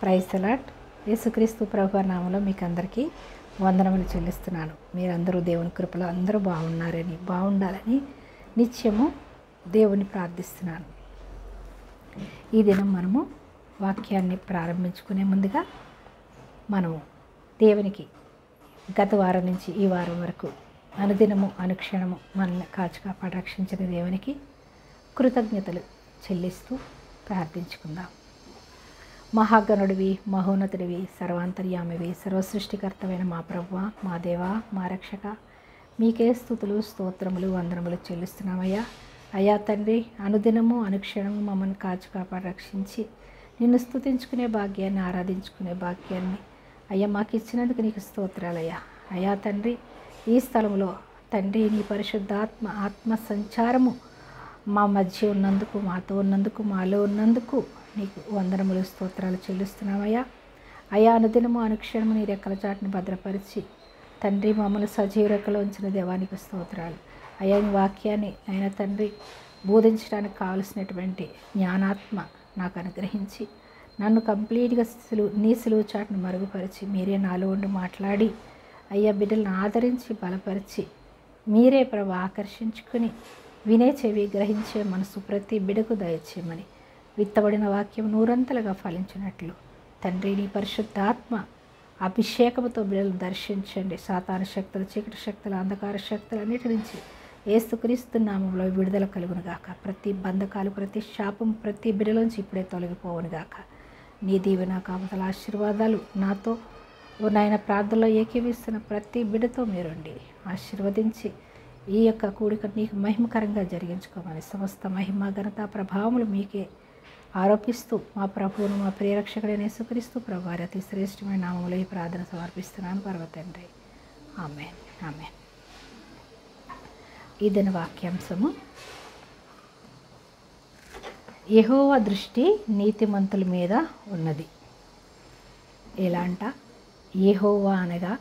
Praise the lord. యేసుక్రీస్తు ప్రభువారి నామములో మీకు అందరికీ వందనములు చెల్లిస్తున్నాను. మీరందరూ దేవుని కృపలో అందరూ బాగుండాలని నిత్యము దేవుని ప్రార్థిస్తున్నాను. ఈ దినం మనము వాక్యాన్ని ప్రారంభించుకునే ముందుగా మనము దేవునికి గత వారం నుంచి ఈ వారం వరకు అనుదినము అనుక్షణము మనల్ని కాచి కాపాడి రక్షించిన దేవునికి కృతజ్ఞతలు చెల్లిస్తూ ప్రార్థించుకుందాం. మహాగణుడివి, మహోన్నతుడివి, సర్వాంతర్యామివి, సర్వసృష్టికర్తమైన మా ప్రభువ, మా దేవా, మా రక్షక, మీకే స్తుతులు, స్తోత్రములు, వందనములు చెల్లిస్తున్నామయ్యా. అయ్యా తండ్రి, అనుదినము అనుక్షణము మమ్మల్ని కాచి కాపాడి రక్షించి నిన్ను స్తుతించుకునే భాగ్యాన్ని, ఆరాధించుకునే భాగ్యాన్ని అయ్యా మాకు ఇచ్చినందుకు నీకు స్తోత్రాలయ్యా. అయ్యా తండ్రి, ఈ స్థలంలో తండ్రి నీ పరిశుద్ధాత్మ ఆత్మ సంచారము మా మధ్య ఉన్నందుకు, మాతో ఉన్నందుకు, మాలో ఉన్నందుకు నీకు వందనములు, స్తోత్రాలు చెల్లిస్తున్నామయ్యా. అయ్యా అనుదినము అనుక్షణము నీ రెక్కల చాటుని భద్రపరిచి తండ్రి మమ్మల్ని సజీవ రెక్కలో ఉంచిన దేవానికి స్తోత్రాలు. అయ్యా నీ వాక్యాన్ని అయినా తండ్రి బోధించడానికి కావలసినటువంటి జ్ఞానాత్మ నాకు అనుగ్రహించి నన్ను కంప్లీట్గా నీ సిలువ చాటును మరుగుపరిచి మీరే నాలో ఉండి మాట్లాడి అయ్యా బిడ్డలను ఆదరించి బలపరిచి మీరే ప్రభు ఆకర్షించుకుని వినే చెవి, గ్రహించే మనసు ప్రతి బిడకు దయచేయమని, విత్తబడిన వాక్యం నూరంతలుగా ఫలించినట్లు తండ్రి నీ పరిశుద్ధాత్మ అభిషేకముతో బిడ్డలు దర్శించండి. సాతాను శక్తులు, చీకటి శక్తులు, అంధకార శక్తులు అన్నిటి నుంచి యేసుక్రీస్తు నామములో విడుదల కలుగునుగాక. ప్రతి బంధకాలు, ప్రతి శాపం ప్రతి బిడ్డలోంచి ఇప్పుడే తొలగిపోవునుగాక. నీ దీవెన కాపుదల ఆశీర్వాదాలు నాతో నాయన ప్రార్థనలో ఏకీవిస్తున్న ప్రతి బిడ్డతో మీరుండి ఆశీర్వదించి ఈ యొక్క కూడిక నీకు మహిమకరంగా జరిగించుకోమని సమస్త మహిమ, ఘనత, ప్రభావములు మీకే ఆరోపిస్తూ మా ప్రభువును, మా ప్రియరక్షకుడైన యేసుక్రీస్తు ప్రభు వారి అతి శ్రేష్టమైన నామములో ఈ ప్రార్థన సమర్పిస్తున్నాను పరమ తండ్రి. ఆమేన్, ఆమేన్. ఈ దిన వాక్యాంశము, యెహోవా దృష్టి నీతిమంతుల మీద ఉన్నది. ఎలా అంట, యెహోవా అనగా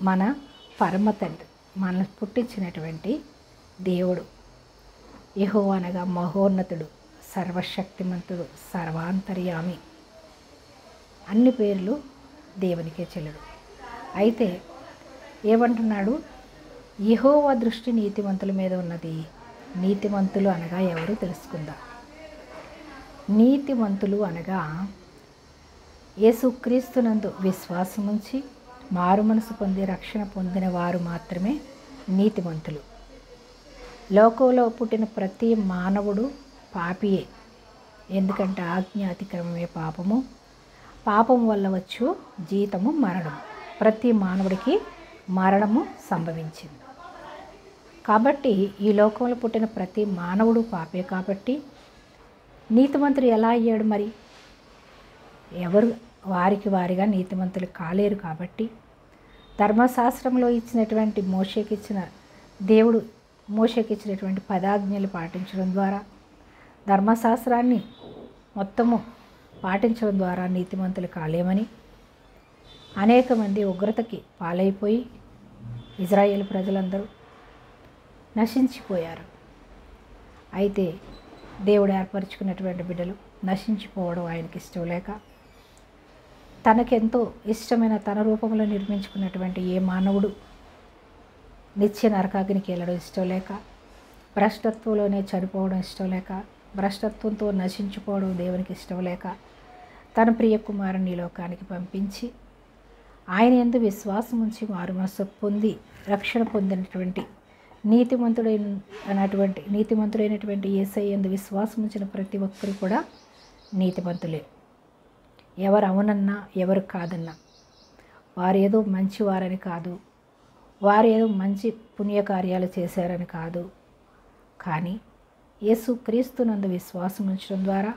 మన పరమ తండ్రి, మనల్ని పుట్టించినటువంటి దేవుడు. యెహోవా అనగా మహోన్నతుడు, సర్వశక్తిమంతుడు, సర్వాంతర్యామి. అన్ని పేర్లు దేవునికే చెల్లుడు. అయితే ఏమంటున్నాడు, యెహోవా దృష్టి నీతిమంతుల మీద ఉన్నది. నీతిమంతులు అనగా ఎవరు తెలుసుకుందాం. నీతిమంతులు అనగా యేసుక్రీస్తునందు విశ్వాసముంచి మారు మనసు పొంది రక్షణ పొందిన వారు మాత్రమే నీతిమంతులు. లోకంలో పుట్టిన ప్రతి మానవుడు పాపియే. ఎందుకంటే ఆజ్ఞ అతిక్రమమే పాపము, పాపం వల్ల వచ్చు జీతము మరణం. ప్రతి మానవుడికి మరణము సంభవించింది. కాబట్టి ఈ లోకంలో పుట్టిన ప్రతి మానవుడు పాపే. కాబట్టి నీతిమంతుడు ఎలా అయ్యాడు? మరి ఎవరు వారికి వారిగా నీతిమంతులు కాలేరు. కాబట్టి ధర్మశాస్త్రంలో ఇచ్చినటువంటి దేవుడు మోషేకి ఇచ్చినటువంటి పదాజ్ఞలు పాటించడం ద్వారా, ధర్మశాస్త్రాన్ని మొత్తము పాటించడం ద్వారా నీతిమంతులు కాలేమని అనేక మంది ఉగ్రతకి పాలైపోయి ఇజ్రాయేల్ ప్రజలందరూ నశించిపోయారు. అయితే దేవుడు ఏర్పరచుకున్నటువంటి బిడ్డలు నశించిపోవడం ఆయనకి ఇష్టం లేక, తనకెంతో ఇష్టమైన తన రూపంలో నిర్మించుకున్నటువంటి ఏ మానవుడు నిత్య నరకాగ్నికి వెళ్ళడం ఇష్టం లేక, భ్రష్టత్వంలోనే చనిపోవడం ఇష్టం లేక, భ్రష్టత్వంతో నశించిపోవడం దేవునికి ఇష్టం లేక తన ప్రియ కుమారుని ఈ లోకానికి పంపించి ఆయన యందు విశ్వాసం ఉంచి మారు మనసు పొంది రక్షణ పొందినటువంటి నీతిమంతుడైనటువంటి యేసయ్య యందు విశ్వాసం ఉంచిన ప్రతి ఒక్కరు కూడా నీతిమంతులే. ఎవరు అవునన్నా ఎవరు కాదన్నా, వారు ఏదో మంచివారని కాదు, వారు ఏదో మంచి పుణ్యకార్యాలు చేశారని కాదు, కానీ యేసుక్రీస్తునందు విశ్వాసం ఉంచడం ద్వారా,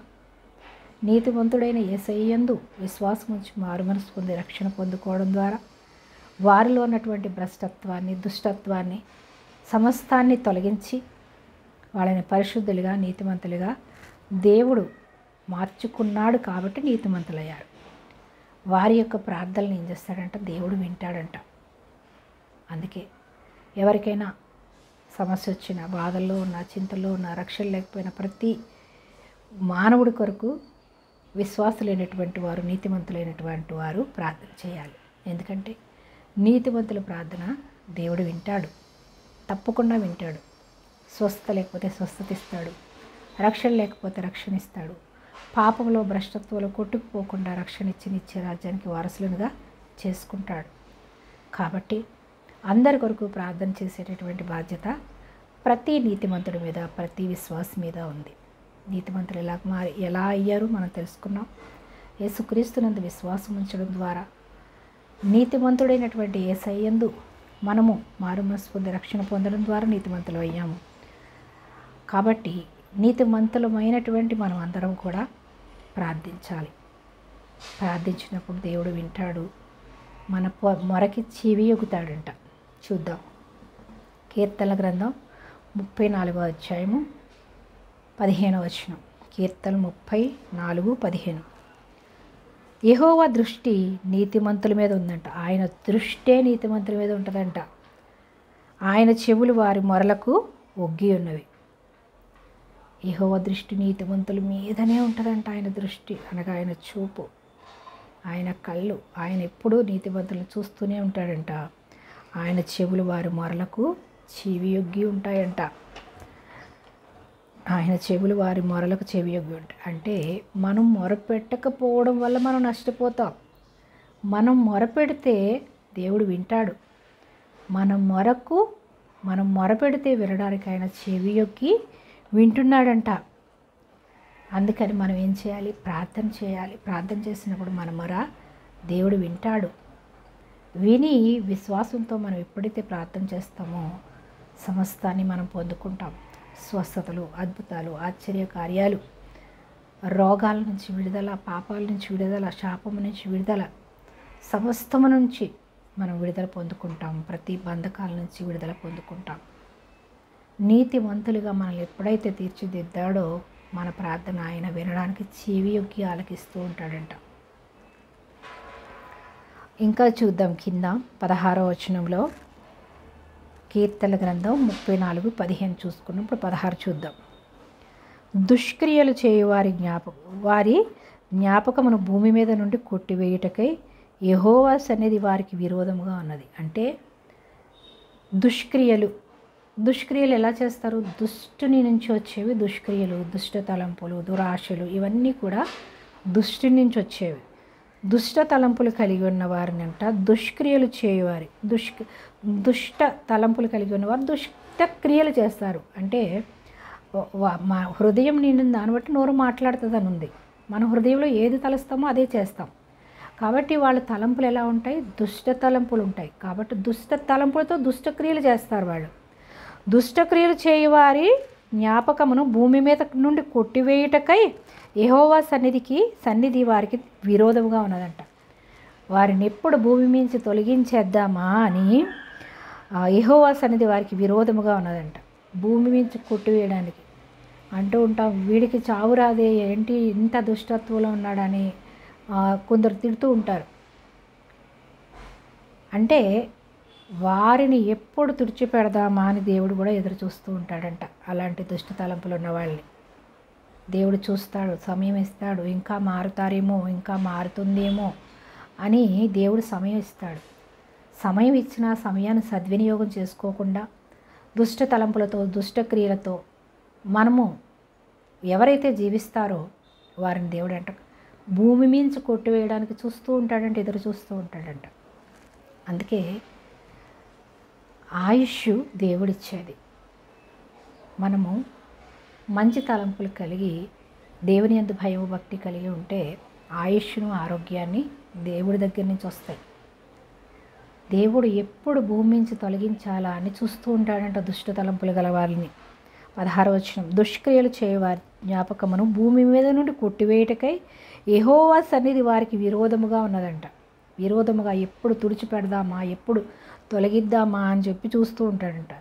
నీతిమంతుడైన యేసయ్య యందు విశ్వాసం ఉంచి మారు మనసు పొంది రక్షణ పొందుకోవడం ద్వారా వారిలో ఉన్నటువంటి భ్రష్టత్వాన్ని, దుష్టత్వాన్ని సమస్తాన్ని తొలగించి వాళ్ళని పరిశుద్ధులుగా, నీతిమంతులుగా దేవుడు మార్చుకున్నాడు. కాబట్టి నీతిమంతులయ్యారు. వారి యొక్క ప్రార్థనలు ఏం చేస్తాడంట, దేవుడు వింటాడంట. అందుకే ఎవరికైనా సమస్య వచ్చిన, బాధల్లో ఉన్న, చింతల్లో ఉన్న, రక్షణ లేకపోయినా ప్రతి మానవుడి కొరకు విశ్వాసులైనటువంటి వారు, నీతిమంతులైనటువంటి వారు ప్రార్థన చేయాలి. ఎందుకంటే నీతిమంతుల ప్రార్థన దేవుడు వింటాడు, తప్పకుండా వింటాడు. స్వస్థత లేకపోతే స్వస్థత ఇస్తాడు, రక్షణ లేకపోతే రక్షణ ఇస్తాడు. పాపంలో భ్రష్టత్వంలో కొట్టుకుపోకుండా రక్షణ ఇచ్చి నిత్య రాజ్యానికి వారసులుగా చేసుకుంటాడు. కాబట్టి అందరి కొరకు ప్రార్థన చేసేటటువంటి బాధ్యత ప్రతి నీతిమంతుడి మీద, ప్రతి విశ్వాసం మీద ఉంది. నీతిమంతులు ఎలా అయ్యారు మనం తెలుసుకున్నాం. యేసుక్రీస్తునందు విశ్వాసం ఉంచడం ద్వారా, నీతిమంతుడైనటువంటి యేసయ్యందు మనము మారుమనసు పొంది రక్షణ పొందడం ద్వారా నీతిమంతులు అయ్యాము. కాబట్టి నీతిమంతులమైనటువంటి మనం అందరం కూడా ప్రార్థించాలి. ప్రార్థించినప్పుడు దేవుడు వింటాడు, మన మొరకి చెవియొగుతాడంట. చూద్దాం. కీర్తనల గ్రంథం 34వ అధ్యాయము 15వ వచనం. కీర్తన 34:15. యెహోవా దృష్టి నీతిమంతుల మీద ఉందంట. ఆయన దృష్టే నీతిమంతుల మీద ఉంటుందంట. ఆయన చెవులు వారి మొరలకు ఒగ్గి ఉన్నవి. యెహోవా దృష్టి నీతిమంతుల మీదనే ఉంటుందంట. ఆయన దృష్టి అనగా ఆయన చూపు, ఆయన కళ్ళు, ఆయన ఎప్పుడూ నీతిమంతులను చూస్తూనే ఉంటాడంట. ఆయన చెవులు వారి మొరలకు చెవియొగ్గి ఉంటాయంట. ఆయన చెవులు వారి మొరలకు చెవియొగ్గి ఉంటాయి. అంటే మనం మొరపెట్టకపోవడం వల్ల మనం నష్టపోతాం. మనం మొరపెడితే దేవుడు వింటాడు. మనం మొరపెడితే వినడానికి ఆయన చెవియొగ్గి వింటున్నాడంట. అందుకని మనం ఏం చేయాలి? ప్రార్థన చేయాలి. ప్రార్థన చేసినప్పుడు మన మొర దేవుడు వింటాడు. విని విశ్వాసంతో మనం ఎప్పుడైతే ప్రార్థన చేస్తామో సమస్తాన్ని మనం పొందుకుంటాం. స్వస్థతలు, అద్భుతాలు, ఆశ్చర్య కార్యాలు, రోగాల నుంచి విడుదల, పాపాల నుంచి విడుదల, శాపము నుంచి విడుదల, సమస్తము నుంచి మనం విడుదల పొందుకుంటాం. ప్రతి బంధకాల నుంచి విడుదల పొందుకుంటాం. నీతిమంతులుగా మనల్ని ఎప్పుడైతే తీర్చిదిద్దాడో మన ప్రార్థన ఆయన వినడానికి చెవియొగ్గి ఆలకిస్తూ ఉంటాడంట. ఇంకా చూద్దాం. కింద 16వ వచనంలో కీర్తనల గ్రంథం 34:15 చూసుకున్నప్పుడు 16 చూద్దాం. దుష్క్రియలు చేయు వారి జ్ఞాపకమును భూమి మీద నుండి కొట్టివేయుటకై యెహోవా సన్నిధి వారికి విరోధముగా ఉన్నది. అంటే దుష్క్రియలు ఎలా చేస్తారు? దుష్టుని నుంచి వచ్చేవి దుష్క్రియలు, దుష్ట తలంపులు, దురాశలు, ఇవన్నీ కూడా దుష్టుని నుంచి వచ్చేవి. దుష్ట తలంపులు కలిగి ఉన్న వారిని అంట దుష్క్రియలు చేయువారి. దుష్ట తలంపులు కలిగి ఉన్నవారు దుష్ట క్రియలు చేస్తారు. అంటే మా హృదయం నిండిన దాన్ని బట్టి నోరు మాట్లాడుతుందని ఉంది. మన హృదయంలో ఏది తలుస్తామో అదే చేస్తాం. కాబట్టి వాళ్ళ తలంపులు ఎలా ఉంటాయి? దుష్ట తలంపులు ఉంటాయి. కాబట్టి దుష్ట తలంపులతో దుష్టక్రియలు చేస్తారు వాళ్ళు. దుష్టక్రియలు చేయువారి జ్ఞాపకమును భూమి మీద నుండి కొట్టివేయుటకై యెహోవా సన్నిధి వారికి విరోధముగా ఉన్నదంట. వారిని ఎప్పుడు భూమి నుంచి తొలగించేద్దామా అని యెహోవా సన్నిధి వారికి విరోధముగా ఉన్నదంట. భూమి నుంచి కొట్టివేయడానికి అంటూ ఉంటాం. వీడికి చావు రాదే, ఏంటి ఇంత దుష్టత్వంలో ఉన్నాడని కొందరు తిడుతూ ఉంటారు. అంటే వారిని ఎప్పుడు తుడిచిపెడదామా అని దేవుడు కూడా ఎదురు చూస్తూ ఉంటాడంట. అలాంటి దుష్ట తలంపులు ఉన్న వాళ్ళని దేవుడు చూస్తాడు, సమయం ఇస్తాడు. ఇంకా మారుతారేమో, ఇంకా మారుతుందేమో అని దేవుడు సమయం ఇస్తాడు. సమయం ఇచ్చిన సమయాన్ని సద్వినియోగం చేసుకోకుండా దుష్ట తలంపులతో, దుష్ట క్రియలతో మనము ఎవరైతే జీవిస్తారో వారిని దేవుడు అంట భూమి మించి కొట్టివేయడానికి చూస్తూ ఉంటాడంట, ఎదురు చూస్తూ ఉంటాడంట. అందుకే ఆయుష్ దేవుడిచ్చేది. మనము మంచి తలంపులు కలిగి దేవుని యందు భయము భక్తి కలిగి ఉంటే ఆయుష్ను, ఆరోగ్యాన్ని దేవుడి దగ్గర నుంచి వస్తాయి. దేవుడు ఎప్పుడు భూమి నుంచి తొలగించాలా అని చూస్తూ ఉంటాడంట దుష్ట తలంపులు గల వారిని. 16వ వచనం. దుష్క్రియలు చేయవారి జ్ఞాపకమును భూమి మీద నుండి కొట్టివేయటకై యెహోవా సన్నిధి వారికి విరోధముగా ఉన్నదంట. విరోధముగా ఎప్పుడు తుడిచిపెడదామా, ఎప్పుడు తొలగిద్దామా అని చెప్పి చూస్తూ ఉంటాడంట.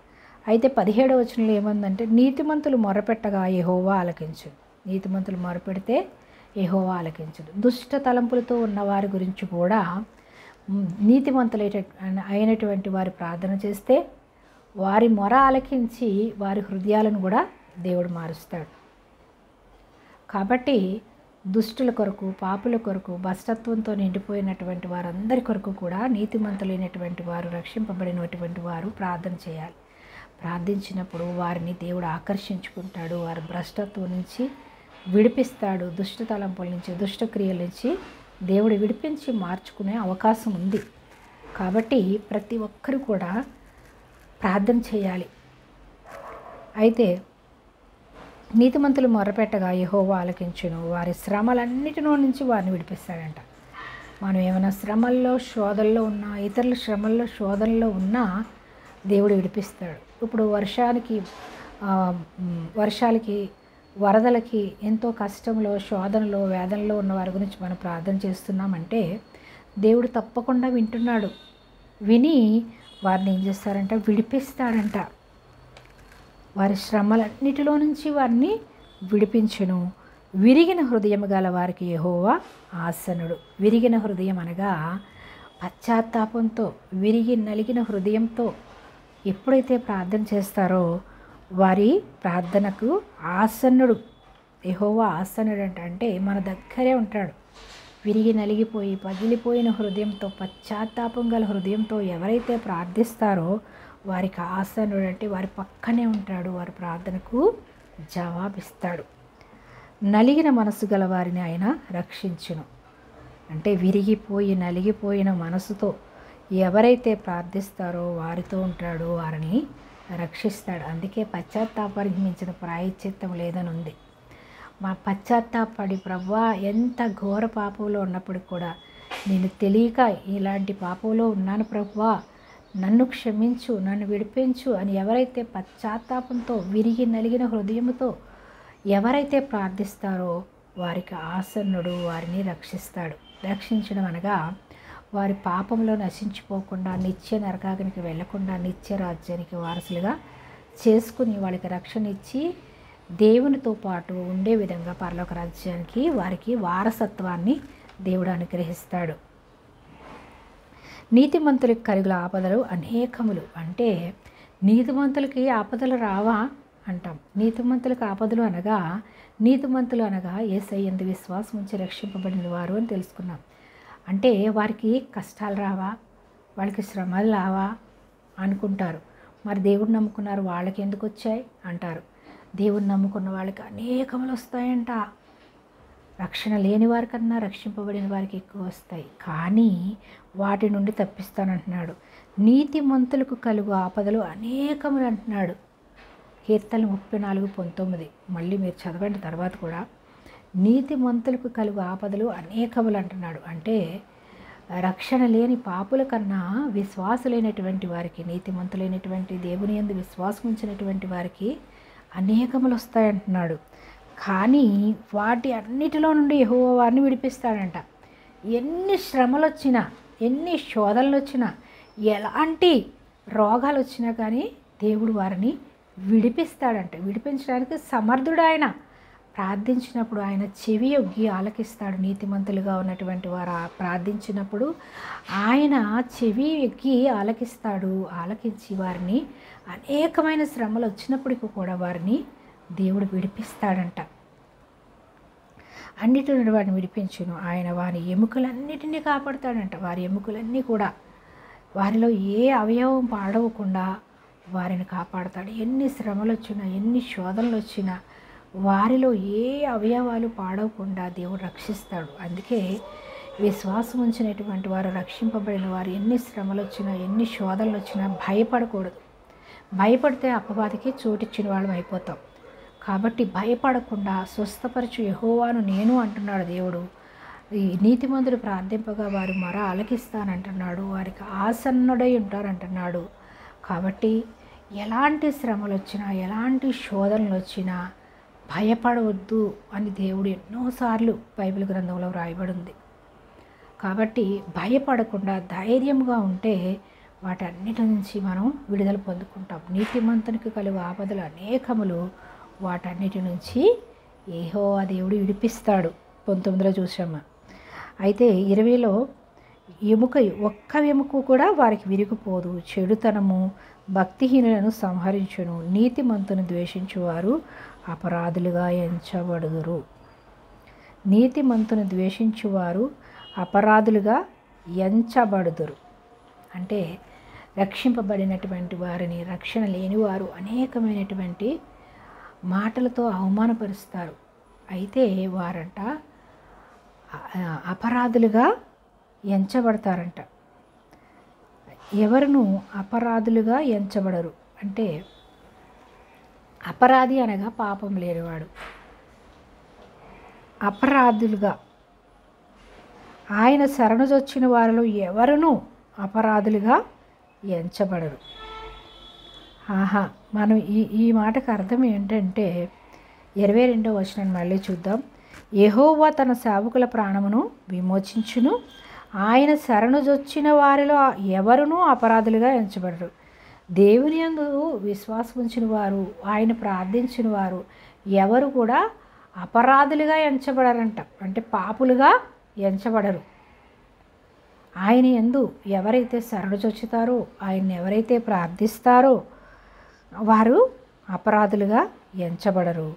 అయితే 17వ వచనంలో ఏమందంటే నీతిమంతులు మొరపెట్టగా యెహోవా ఆలకించును. నీతిమంతులు మొరపెడితే యెహోవా ఆలకించును. దుష్ట తలంపులతో ఉన్న వారి గురించి కూడా అయినటువంటి వారి ప్రార్థన చేస్తే వారి మొర ఆలకించి వారి హృదయాలను కూడా దేవుడు మారుస్తాడు. కాబట్టి దుష్టుల కొరకు, పాపుల కొరకు, భ్రష్టత్వంతో నిండిపోయినటువంటి వారందరి కొరకు కూడా నీతిమంతులైనటువంటి వారు, రక్షింపబడినటువంటి వారు ప్రార్థన చేయాలి. ప్రార్థించినప్పుడు వారిని దేవుడు ఆకర్షించుకుంటాడు. వారి భ్రష్టత్వం నుంచి విడిపిస్తాడు. దుష్ట తలంపుల నుంచి, దుష్టక్రియల నుంచి దేవుడు విడిపించి మార్చుకునే అవకాశం ఉంది. కాబట్టి ప్రతి ఒక్కరు కూడా ప్రార్థన చేయాలి. అయితే నీతిమంతులు మొర్రపెట్టగా యెహోవా ఆలకించును, వారి శ్రమలన్నిటిలో నుంచి వారిని విడిపిస్తాడంట. మనం ఏమైనా శ్రమల్లో, శోధనలో ఉన్నా, ఇతరుల శ్రమల్లో, శోధనలో ఉన్నా దేవుడు విడిపిస్తాడు. ఇప్పుడు వర్షాలకి, వరదలకి ఎంతో కష్టంలో, శోధనలో, వేదనలో ఉన్న వారి గురించి మనం ప్రార్థన చేస్తున్నామంటే దేవుడు తప్పకుండా వింటున్నాడు. విని వారిని ఏం చేస్తారంట, విడిపిస్తాడంట. వారి శ్రమలన్నిటిలో నుంచి వారిని విడిపించును. విరిగిన హృదయం గల వారికి యెహోవా ఆసనుడు. విరిగిన హృదయం అనగా పశ్చాత్తాపంతో, విరిగి నలిగిన హృదయంతో ఎప్పుడైతే ప్రార్థన చేస్తారో వారి ప్రార్థనకు ఆసన్నుడు. యెహోవా ఆసన్నుడు అంటే మన దగ్గరే ఉంటాడు. విరిగి నలిగిపోయి పగిలిపోయిన హృదయంతో, పశ్చాత్తాపం గల హృదయంతో ఎవరైతే ప్రార్థిస్తారో వారికి ఆసనుడు అంటే వారి పక్కనే ఉంటాడు. వారి ప్రార్థనకు జవాబిస్తాడు. నలిగిన మనసు గల వారిని ఆయన రక్షించును. అంటే విరిగిపోయి నలిగిపోయిన మనసుతో ఎవరైతే ప్రార్థిస్తారో వారితో ఉంటాడు, వారిని రక్షిస్తాడు. అందుకే పశ్చాత్తాపానికి మించిన ప్రాయశ్చిత్తం లేదని ఉంది. మా పశ్చాత్తాపడి ప్రభువా ఎంత ఘోర పాపంలో ఉన్నప్పటికి కూడా నేను తెలియక ఇలాంటి పాపంలో ఉన్నాను ప్రభువా, నన్ను క్షమించు, నన్ను విడిపించు అని ఎవరైతే పశ్చాత్తాపంతో, విరిగి నలిగిన హృదయంతో ఎవరైతే ప్రార్థిస్తారో వారికి ఆసన్నుడు, వారిని రక్షిస్తాడు. రక్షించడం అనగా వారి పాపంలో నశించిపోకుండా, నిత్య నరకాగ్నికి వెళ్లకుండా నిత్య రాజ్యానికి వారసులుగా చేసుకుని వాళ్ళకి రక్షణ ఇచ్చి దేవునితో పాటు ఉండే విధంగా పరలోక రాజ్యానికి వారికి వారసత్వాన్ని దేవుడు అనుగ్రహిస్తాడు. నీతిమంతులకు కలుగుల ఆపదలు అనేకములు. అంటే నీతిమంతులకి ఆపదలు రావా అంటాం. నీతిమంతులకు ఆపదలు అనగా, నీతిమంతులు అనగా యేసయ్య యందు విశ్వాసం ఉంచి రక్షింపబడిన వారు అని తెలుసుకున్నాం. అంటే వారికి కష్టాలు రావా, వాళ్ళకి శ్రమలు రావా అనుకుంటారు. మరి దేవుడు నమ్ముకున్నారు వాళ్ళకి ఎందుకు వచ్చాయి అంటారు. దేవుడు నమ్ముకున్న వాళ్ళకి అనేకములు వస్తాయంట. రక్షణ లేని వారికన్నా రక్షింపబడిన వారికి ఎక్కువ వస్తాయి. కానీ వాటి నుండి తప్పిస్తానంటున్నాడు. నీతిమంతులకు కలుగు ఆపదలు అనేకములు అంటున్నాడు. కీర్తనలు 34:19 మళ్ళీ మీరు చదవండి తర్వాత కూడా. నీతిమంతులకు కలుగు ఆపదలు అనేకములు అంటున్నాడు. అంటే రక్షణ లేని పాపుల కన్నా విశ్వాసులైనటువంటి వారికి, నీతిమంతులైనటువంటి దేవుని యందు విశ్వాసం ఉంచినటువంటి వారికి అనేకములు వస్తాయంటున్నాడు. కానీ వాటి అన్నిటిలో నుండి యెహోవా వారిని విడిపిస్తాడంట. ఎన్ని శ్రమలు వచ్చినా, ఎన్ని శోధనలు వచ్చినా, ఎలాంటి రోగాలు వచ్చినా కానీ దేవుడు వారిని విడిపిస్తాడంట. విడిపించడానికి సమర్థుడు ఆయన. ప్రార్థించినప్పుడు ఆయన చెవి యొగ్గి ఆలకిస్తాడు. నీతిమంతులుగా ఉన్నటువంటి వారు ప్రార్థించినప్పుడు ఆయన చెవి ఎక్కి ఆలకిస్తాడు. ఆలకించి వారిని అనేకమైన శ్రమలు వచ్చినప్పటికీ కూడా వారిని దేవుడు విడిపిస్తాడంట. అన్నిటి నుండి వారిని విడిపించును. ఆయన వారి ఎముకలన్నిటినీ కాపాడుతాడంట. వారి ఎముకలన్నీ కూడా, వారిలో ఏ అవయవం పాడవకుండా వారిని కాపాడుతాడు. ఎన్ని శ్రమలు వచ్చినా, ఎన్ని శోధనలు వచ్చినా వారిలో ఏ అవయవాలు పాడవకుండా దేవుడు రక్షిస్తాడు. అందుకే విశ్వాసం ఉంచినటువంటి వారు, రక్షింపబడిన వారు ఎన్ని శ్రమలు వచ్చినా, ఎన్ని శోధనలు వచ్చినా భయపడకూడదు. భయపడితే అపవాదికి చోటిచ్చిన వాళ్ళం అయిపోతాం. కాబట్టి భయపడకుండా స్వస్థపరచు యెహోవాను నేను అంటున్నాడు దేవుడు. ఈ నీతిమంతుడు ప్రార్థింపగా వారు మొర ఆలకిస్తానంటున్నాడు. వారికి ఆసన్నుడై ఉంటారంటున్నాడు. కాబట్టి ఎలాంటి శ్రమలు వచ్చినా, ఎలాంటి శోధనలు వచ్చినా భయపడవద్దు అని దేవుడు ఎన్నోసార్లు బైబిల్ గ్రంథంలో వ్రాయబడింది. కాబట్టి భయపడకుండా ధైర్యంగా ఉంటే వాటన్నిటి నుంచి మనం విడుదల పొందుకుంటాం. నీతిమంతునికి కలుగు ఆపదలు అనేకములు, వాటన్నిటి నుంచి యెహోవా దేవుడు విడిపిస్తాడు. 19లో చూసాము. అయితే 20లో ఒక్క ఎముక కూడా వారికి విరిగిపోదు. చెడుతనము భక్తిహీనులను సంహరించును. నీతిమంతుని ద్వేషించువారు అపరాధులుగా ఎంచబడుదురు. నీతిమంతుని ద్వేషించువారు అపరాధులుగా ఎంచబడుదురు. అంటే రక్షింపబడినటువంటి వారిని, రక్షణ లేనివారు అనేకమైనటువంటి మాటలతో అవమానపరుస్తారు. అయితే వారంట అపరాధులుగా ఎంచబడతారంట. ఎవరును అపరాధులుగా ఎంచబడరు. అంటే అపరాధి అనగా పాపం లేనివాడు. అపరాధులుగా ఆయన శరణుజొచ్చిన వారిలో ఎవరునూ అపరాధులుగా ఎంచబడరు. మనం ఈ మాటకు అర్థం ఏంటంటే 22వ వచనం మళ్ళీ చూద్దాం. యెహోవా తన సేవకుల ప్రాణమును విమోచించును, ఆయన శరణుజొచ్చిన వారిలో ఎవరునూ అపరాధులుగా ఎంచబడరు. దేవుని యందు విశ్వాసం ఉంచిన వారు, ఆయన ప్రార్థించిన వారు ఎవరు కూడా అపరాధులుగా ఎంచబడరంట. అంటే పాపులుగా ఎంచబడరు. ఆయన యందు ఎవరైతే శరణుజొచ్చుతారో, ఆయన్ని ఎవరైతే ప్రార్థిస్తారో వారు అపరాధులుగా ఎంచబడరు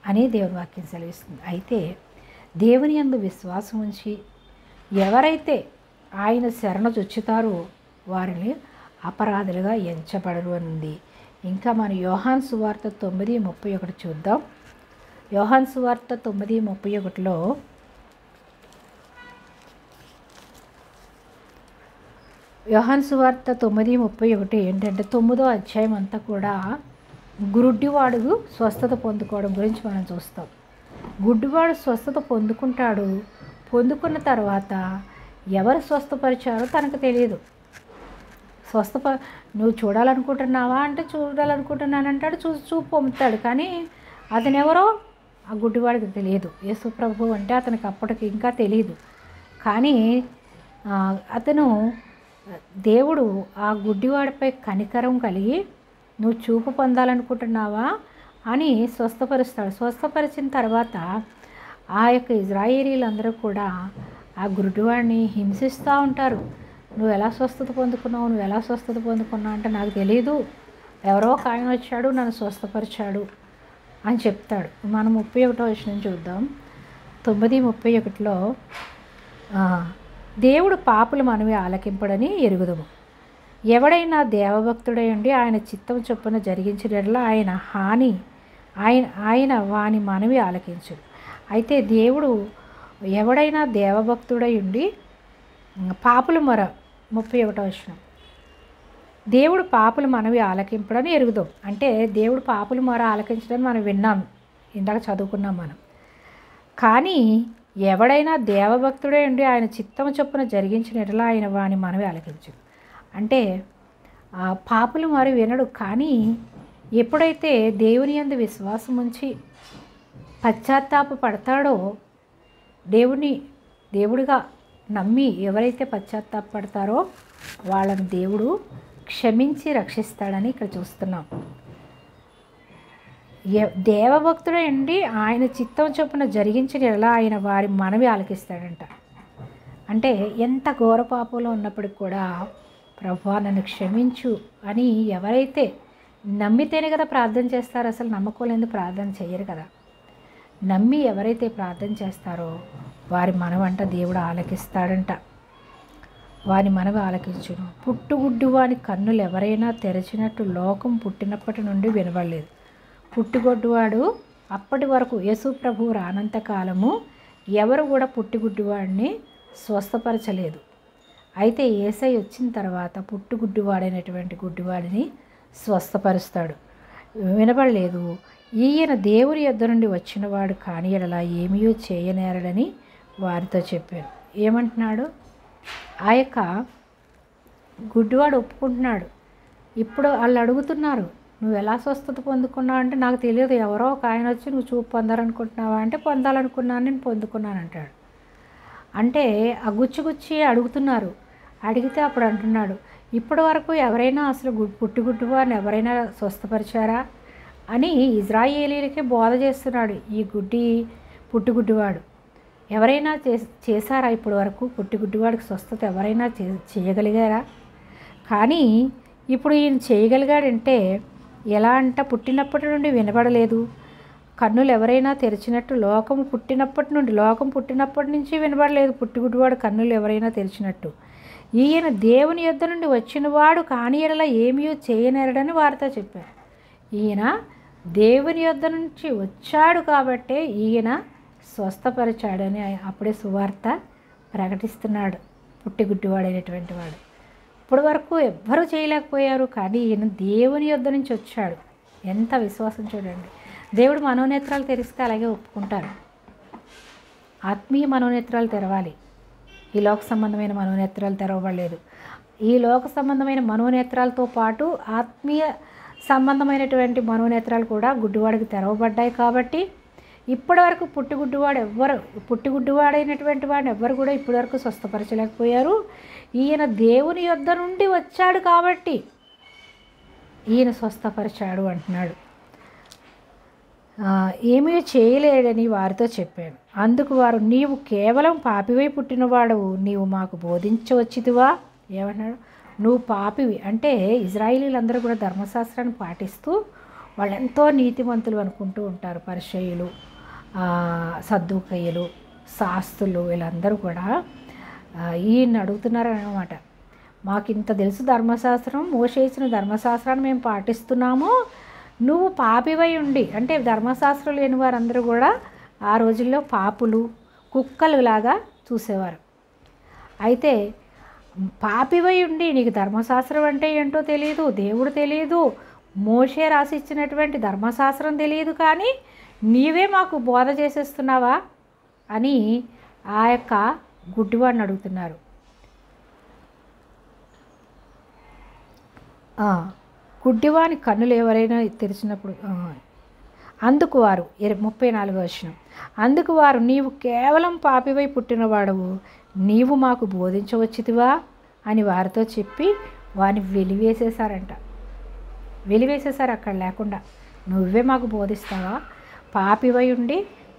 అని దేవుని వాక్యం సెలవిస్తుంది. అయితే దేవుని యందు విశ్వాసం ఉంచి ఎవరైతే ఆయన శరణుజొచ్చుతారో వారిని అపరాధులుగా ఎంచబడరు అని ఉంది. ఇంకా మన యోహాను సువార్త 9:31 చూద్దాం. యోహాను సువార్త 9:31లో యోహాను సువార్త 9:31 ఏంటంటే 9వ అధ్యాయం అంతా కూడా గుడ్డివాడు స్వస్థత పొందుకోవడం గురించి మనం చూస్తాం. గుడ్డివాడు స్వస్థత పొందుకుంటాడు. పొందుకున్న తర్వాత ఎవరు స్వస్థపరిచారో తనకు తెలియదు. నువ్వు చూడాలనుకుంటున్నావా అంటే చూడాలనుకుంటున్నానంటాడు. చూపు పొందుతాడు. కానీ అతనెవరో ఆ గుడ్డివాడికి తెలియదు. యేసు ప్రభు అంటే అతనికి అప్పటికి ఇంకా తెలియదు. కానీ అతను దేవుడు ఆ గుడ్డివాడిపై కనికరం కలిగి నువ్వు చూపు పొందాలనుకుంటున్నావా అని స్వస్థపరుస్తాడు. స్వస్థపరిచిన తర్వాత ఆ యొక్క ఇజ్రాయేలీలందరూ కూడా ఆ గుడ్డివాడిని హింసిస్తూ ఉంటారు. నువ్వు ఎలా స్వస్థత పొందుకున్నావు, నువ్వు ఎలా స్వస్థత పొందుకున్నావు అంటే నాకు తెలియదు, ఎవరో ఒక ఆయన వచ్చాడు నన్ను స్వస్థపరిచాడు అని చెప్తాడు. మనం 31వ వచనం చూద్దాం. 9:31లో దేవుడు పాపుల మనవి ఆలకింపడని ఎరుగుదుము. ఎవడైనా దేవభక్తుడై ఉండి ఆయన చిత్తం చొప్పున జరిగించినట్లా ఆయన వాని మనవి ఆలకించుడు. అయితే దేవుడు ఎవడైనా దేవభక్తుడై ఉండి పాపుల మొర 31వ వచనం దేవుడు పాపుల మనవి ఆలకింపడని ఎరుగుదాం. అంటే దేవుడు పాపుల మొర ఆలకించడం మనం విన్నాం, ఇందాక చదువుకున్నాం మనం. కానీ ఎవడైనా దేవభక్తుడే ఉండి ఆయన చిత్తం చొప్పున జరిగించినట్లా ఆయన వాని మనవి ఆలకించు. అంటే పాపులు మరి వినడు. కానీ ఎప్పుడైతే దేవుని యందు విశ్వాసం ఉంచి పశ్చాత్తాప పడతాడో, దేవుడిగా నమ్మి ఎవరైతే పశ్చాత్తాప పడతారో వాళ్ళని దేవుడు క్షమించి రక్షిస్తాడని ఇక్కడ చూస్తున్నాం. దేవభక్తుడే ఉండి ఆయన చిత్తం చొప్పున జరిగించిన ఎలా ఆయన వారి మనవి ఆలకిస్తాడంట. అంటే ఎంత ఘోర పాపంలో ఉన్నప్పటికి కూడా ప్రభువా నన్ను క్షమించు అని ఎవరైతే నమ్మితేనే కదా ప్రార్థన చేస్తారో, అసలు నమ్మకం లేని ప్రార్థన చేయరు కదా. నమ్మి ఎవరైతే ప్రార్థన చేస్తారో వారి మనవంట దేవుడు ఆలకిస్తాడంట. వారి మనవి ఆలకించును. పుట్టుగుడ్డు వాని కన్నులు ఎవరైనా తెరచినట్టు లోకం పుట్టినప్పటి నుండి వినబడలేదు. పుట్టుగొడ్డువాడు అప్పటి వరకు యేసు ప్రభువు రానంత కాలము ఎవరు కూడా పుట్టుగుడ్డివాడిని స్వస్థపరచలేదు. అయితే యేసయ్య వచ్చిన తర్వాత పుట్టుగుడ్డివాడైనటువంటి గుడ్డివాడిని స్వస్థపరుస్తాడు. వినబడలేదు. ఈయన దేవుని యొద్ద నుండి వచ్చినవాడు కాని ఎడలా ఏమీ చేయనేరడని వారితో చెప్పాను. ఏమంటున్నాడు? ఆ యొక్క గుడ్డివాడు ఒప్పుకుంటున్నాడు. ఇప్పుడు వాళ్ళు అడుగుతున్నారు, నువ్వు ఎలా స్వస్థత పొందుకున్నావు అంటే నాకు తెలియదు, ఎవరో ఒక ఆయన వచ్చి నువ్వు చూపు పొందాలనుకుంటున్నావా అంటే పొందాలనుకున్నాను, నేను పొందుకున్నాను అంటాడు. అంటే ఆ గుచ్చి అడుగుతున్నారు. అడిగితే అప్పుడు అంటున్నాడు, ఇప్పటి వరకు ఎవరైనా అసలు పుట్టుగుడ్డువారిని ఎవరైనా స్వస్థపరిచారా అని ఇజ్రాయేలీలకే బోధ చేస్తున్నాడు. ఈ పుట్టుగుడ్డివాడు ఎవరైనా చేశారా? ఇప్పటి వరకు పుట్టుగుడ్డివాడికి స్వస్థత ఎవరైనా చేయగలిగారా? కానీ ఇప్పుడు ఈయన చేయగలిగాడంటే ఎలా అంట, పుట్టినప్పటి నుండి వినబడలేదు, కన్నులు ఎవరైనా తెరిచినట్టు లోకం పుట్టినప్పటి నుంచి వినబడలేదు పుట్టిగుడ్డివాడు కన్నులు ఎవరైనా తెరిచినట్టు. ఈయన దేవుని యొద్ద నుండి వచ్చినవాడు కాని ఎడల ఏమీ చేయనేరడని వారితో చెప్పారు. ఈయన దేవుని యొద్ద నుంచి వచ్చాడు కాబట్టే ఈయన స్వస్థపరిచాడని అప్పుడే సువార్త ప్రకటిస్తున్నాడు. పుట్టిగుడ్డివాడైనటువంటి వాడు ఇప్పటి వరకు ఎవ్వరూ చేయలేకపోయారు, కానీ ఈయన దేవుని యొద్ద నుంచి వచ్చాడు. ఎంత విశ్వాసం చూడండి. దేవుడు మనోనేత్రాలు తెరిస్తే అలాగే ఒప్పుకుంటారు. ఆత్మీయ మనోనేత్రాలు తెరవాలి. ఈ లోక సంబంధమైన మనోనేత్రాలు తెరవబడలేదు. ఈ లోక సంబంధమైన మనోనేత్రాలతో పాటు ఆత్మీయ సంబంధమైనటువంటి మనోనేత్రాలు కూడా గుడ్డివాడికి తెరవబడ్డాయి. కాబట్టి ఇప్పటివరకు పుట్టిగుడ్డివాడైనటువంటి వాడిని ఎవ్వరు కూడా ఇప్పటివరకు స్వస్థపరచలేకపోయారు. ఈయన దేవుని యొద్ద నుండి వచ్చాడు కాబట్టి ఈయన స్వస్థపరిచాడు అంటున్నాడు. ఏమీ చేయలేడని వారితో చెప్పాడు. అందుకు వారు, నీవు కేవలం పాపివై పుట్టినవాడవు, నీవు మాకు బోధించవచ్చితివా? ఏమన్నాడు? నువ్వు పాపివి అంటే ఇజ్రాయేలీలందరూ కూడా ధర్మశాస్త్రాన్ని పాటిస్తూ వాళ్ళు ఎంతో నీతిమంతులు అనుకుంటూ ఉంటారు. పరిసయ్యులు, సద్దూకయ్యులు, శాస్త్రులు వీళ్ళందరూ కూడా ఈయన అడుగుతున్నారు అన్నమాట. మాకు ఇంత తెలుసు ధర్మశాస్త్రం, మోషే ఇచ్చిన ధర్మశాస్త్రాన్ని మేము పాటిస్తున్నాము, నువ్వు పాపివై ఉండి, అంటే ధర్మశాస్త్రం లేని వారందరూ కూడా ఆ రోజుల్లో పాపులు, కుక్కలు లాగా చూసేవారు. అయితే పాపివై ఉండి నీకు ధర్మశాస్త్రం అంటే ఏంటో తెలియదు, దేవుడు తెలియదు, మోషే రాసి ఇచ్చినటువంటి ధర్మశాస్త్రం తెలియదు, కానీ నీవే మాకు బోధ చేసేస్తున్నావా అని ఆ యొక్క గుడ్డివాడిని అడుగుతున్నారు. గుడ్డివాని కన్నులు ఎవరైనా తెరిచినప్పుడు అందుకు వారు 34వ వచనం, అందుకు వారు, నీవు కేవలం పాపివై పుట్టినవాడవు, నీవు మాకు బోధించవచ్చితివా అని వారితో చెప్పి వారిని వెలివేసేశారంట. వెలివేసేశారు అక్కడ లేకుండా. నువ్వే మాకు బోధిస్తావా? పాపివై ఉండి